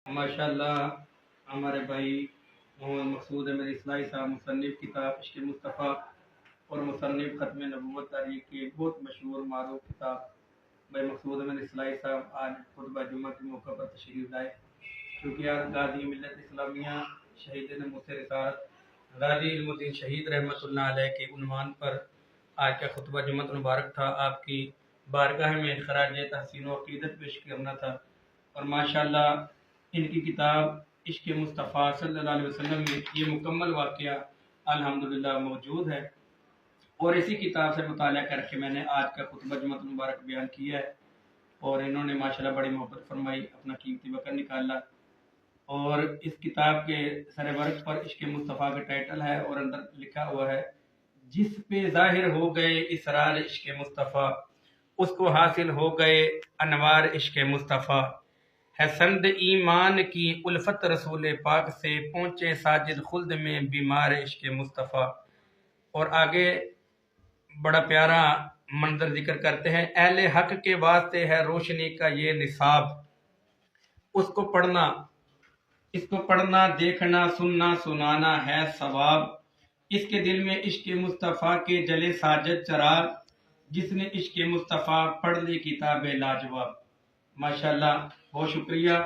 माशाल्लाह हमारे भाई मोहम्मद मकसूद है मेरे इस्लाही साहब मुसन्निफ किताब इश्क मुस्तफ़ा और मुसन्निफ ख़त्म नबूवत तारीख की एक बहुत मशहूर मारूफ किताब भाई मकसूद है मेरे इस्लाही साहब आज खुतबा जुम्मा के मौका पर तशरीफ़ लाए। क्योंकि आज गाजी मिल्लत इस्लामिया शहीद नमूसे रिसालत गाजी इल्मुद्दीन शहीद रहमतुल्लाह अलैह के उन्वान पर आज का खुतबा जुम्मत मुबारक था। आपकी बारगाह में खराज तहसीन व अक़ीदत पेश करना था और माशाल्लाह इनकी किताब इश्क मुस्तफ़ा सल्लल्लाहु अलैहि वसल्लम में ये मुकम्मल वाक़या अल्हम्दुलिल्लाह मौजूद है और इसी किताब से मुताला करके मैंने आज का खुतबा जुम्मत मुबारक बयान किया है और इन्होंने माशाल्लाह बड़ी मोहब्बत फरमाई, अपना कीमती वक़्त निकाला और इस किताब के सर वर्क पर इश्क मुस्तफ़ा का टाइटल है और अंदर लिखा हुआ है, जिस पे ज़ाहिर हो गए इसरार इश्क मुस्तफ़ा उसको हासिल हो गए अनवार इश्क मुस्तफ़ा है। संद ईमान की उल्फत रसूल पाक से पहुँचे साजिद खुल्द में बीमार इश्क मुस्तफ़ा। और आगे बड़ा प्यारा मंजर जिक्र करते हैं, अहले हक के वास्ते है रोशनी का ये निसाब, उसको पढ़ना इसको पढ़ना देखना सुनना सुनाना है सवाब, इसके दिल में इश्क मुस्तफ़ा के जले साजद चराग, जिसने इश्क मुस्तफ़ा पढ़ ली किताबे लाजवाब। माशाल्लाह बहुत शुक्रिया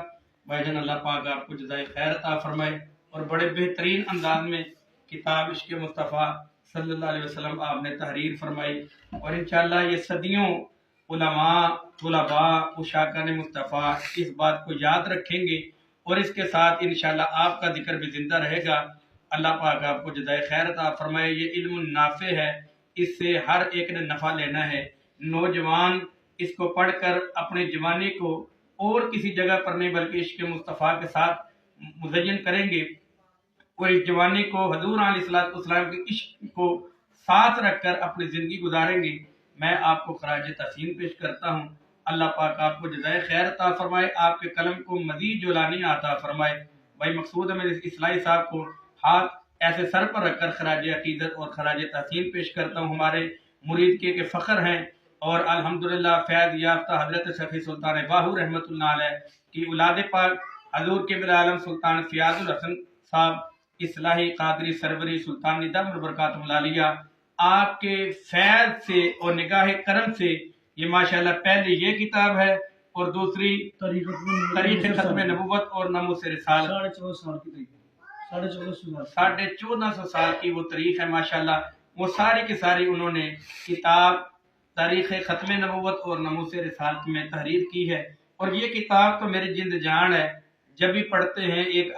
भाईजान, अल्लाह पाक आपको जज़ाए खैर अता फरमाए और बड़े बेहतरीन अंदाज में किताब इश्क मुस्तफ़ा सल्लल्लाहु अलैहि वसल्लम आपने तहरीर फरमाई और इंशाअल्लाह ये सदियों उलमा तुलबा उशाकान मुस्तफ़ा इस बात को याद रखेंगे और इसके साथ इंशाअल्लाह आपका जिक्र भी जिंदा रहेगा। अल्लाह पाक आपको जज़ाए खैर अता फरमाए। ये इल्म नाफे है, इससे हर एक ने नफ़ा लेना है। नौजवान इसको पढ़कर अपने जवानी को और किसी जगह पर नहीं बल्कि इश्क मुस्तफ़ा के साथ मुज़य्यन करेंगे और इस जवानी को हजूर अलैहिस्सलाम के इश्क को साथ रखकर अपनी ज़िंदगी गुजारेंगे। मैं आपको खराज तहसीन पेश करता हूँ। अल्लाह पाक आपको जज़ाए खैर अता फरमाए, आपके कलम को मज़ीद जुलानी अता फरमाए। भाई मकसूद है मेरे इस्लाही साहब को हाथ ऐसे सर पर रखकर खराज अकीदत और खराज तहसीन पेश करता हूँ। हमारे मुरीद के फ़ख्र हैं और अल्हम्दुलिल्लाह फैज़ याफ्ता हज़रत शफ़ी सुल्तान बाहू रहमतुल्लाह अलैह की औलाद पाक हजूर के आलम सुल्तान फ़ियाज़ुल हसन साहब इस्लाही कादरी सरवरी सुल्तान निदाम बरकातुहुल आलिया आपके फैज़ से और निगाह करम से ये माशाल्लाह पहली ये किताब है और दूसरी तारीख़ ख़त्म नबूवत और नमूसे रिसालत 1450 साल की वो तारीख है। माशाल्लाह वो सारी की सारी उन्होंने किताब तारीख़ ख़त्म नबूवत और नमूसे रिसालत में तहरीर की है और ये किताब तो मेरी जिंद जान है। जब भी पढ़ते हैं एक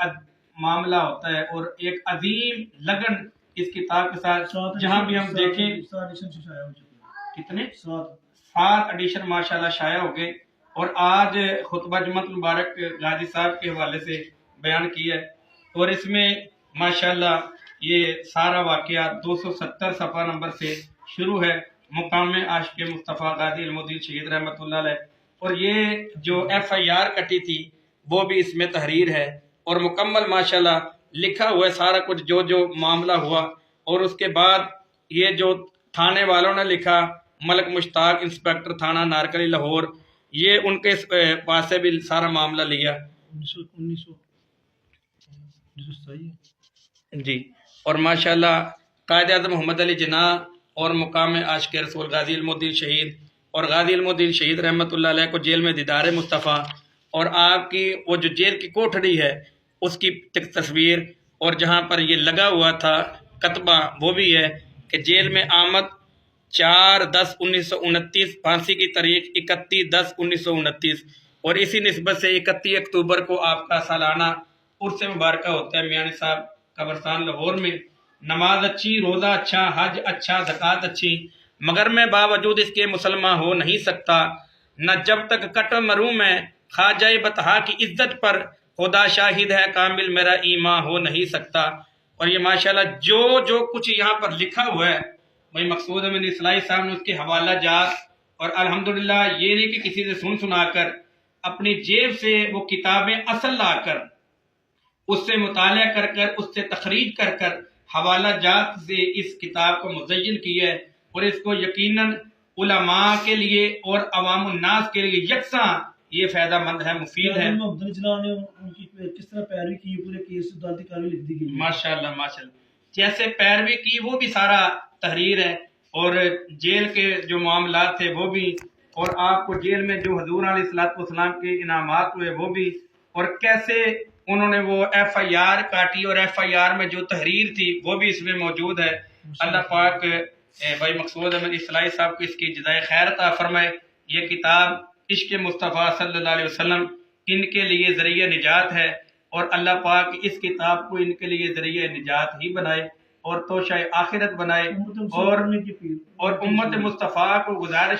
मामला होता है और एक अजीम लगन इस किताब के साथ, जहाँ भी हम देखें कितने 7 एडिशन माशाल्लाह शाया हो गए और आज खुतबा जुम्मत मुबारक गाजी साहब के हवाले से बयान किया है और इसमें माशाल्लाह ये सारा वाक़या 270 सफ़ा नंबर से शुरू है। मुकाम आशिक़ मुस्तफ़ा गाजी इल्मुद्दीन शहीद रहमतुल्लाह अलैह और ये जो FIR कटी थी वो भी इसमें तहरीर है और मुकम्मल माशाल्लाह लिखा हुआ है सारा कुछ जो जो मामला हुआ। और उसके बाद ये जो थाने वालों ने लिखा, मलक मुश्ताक इंस्पेक्टर थाना नारकली लाहौर, ये उनके पास से भी सारा मामला लिया 1900 जी। और माशाल्लाह कायद आज़म मोहम्मद अली जिन्नाह और मुकाम आशिक़ रसूल गाजी इल्मुद्दीन शहीद और गाजी इल्मुद्दीन शहीद रहमतुल्लाह अलैह को जेल में दीदार मुस्तफ़ा और आपकी वो जो जेल की कोठड़ी है उसकी तस्वीर और जहाँ पर ये लगा हुआ था कतबा वो भी है कि जेल में आमद 4/10/1929, फांसी की तारीख 31/10/1929 और इसी निस्बत से 31 अक्टूबर को आपका सालाना उर्स मुबारक होता है मियानी साहब कब्रस्तान लाहौर में। नमाज अच्छी, रोज़ा अच्छा, हज अच्छा, ज़कात अच्छी, मगर मैं बावजूद इसके मुसलमान हो नहीं सकता। न जब तक कट मरूं मैं ख्वाजा बतहा की इज्जत पर, खुदा शाहिद है कामिल मेरा ईमान हो नहीं सकता। और ये माशाल्लाह जो जो कुछ यहाँ पर लिखा हुआ है भाई मकसूद है मैंने इस्लाही साहब ने उसके हवाला जात और अल्हम्दुलिल्लाह ये नहीं कि किसी से सुनाकर अपनी जेब से वो किताबें असल लाकर उससे मुताला कर कर उससे तखरीज कर कर हवाला जात से इस किताब को मुज़य्यन किया है और इसको यकीनन उलमा के लिए और अवामुन्नास के लिए यकसा یہ فائدہ مند ہے، مفید ہے۔ محمد اجلاء نے ان کی کس طرح پیروی کی، پورے کیس عدالتی کارروائی لکھ دی گئی ہے۔ ماشاءاللہ ماشاءاللہ، جیسے پیروی کی وہ بھی سارا تحریر ہے، اور جیل کے جو معاملات تھے وہ بھی، اور آپ کو جیل میں جو حضور علیہ السلام کے انعامات ہوئے وہ بھی، اور کیسے انہوں نے وہ ایف آئی آر کاٹی، اور ایف آئی آر میں جو تحریر تھی وہ بھی اس میں موجود ہے۔ اللہ پاک بھائی مقصود احمد اصلاحی صاحب کو اس کی جزائے خیر عطا فرمائے۔ یہ کتاب عشق مصطفیٰ صلی اللہ علیہ وسلم ان کے لیے ذریعہ نجات ہے، اور اللہ پاک اس کتاب کو ان کے لیے ذریعہ نجات ہی بنائے اور توشہ آخرت بنائے، اور امت مصطفیٰ کو گزارش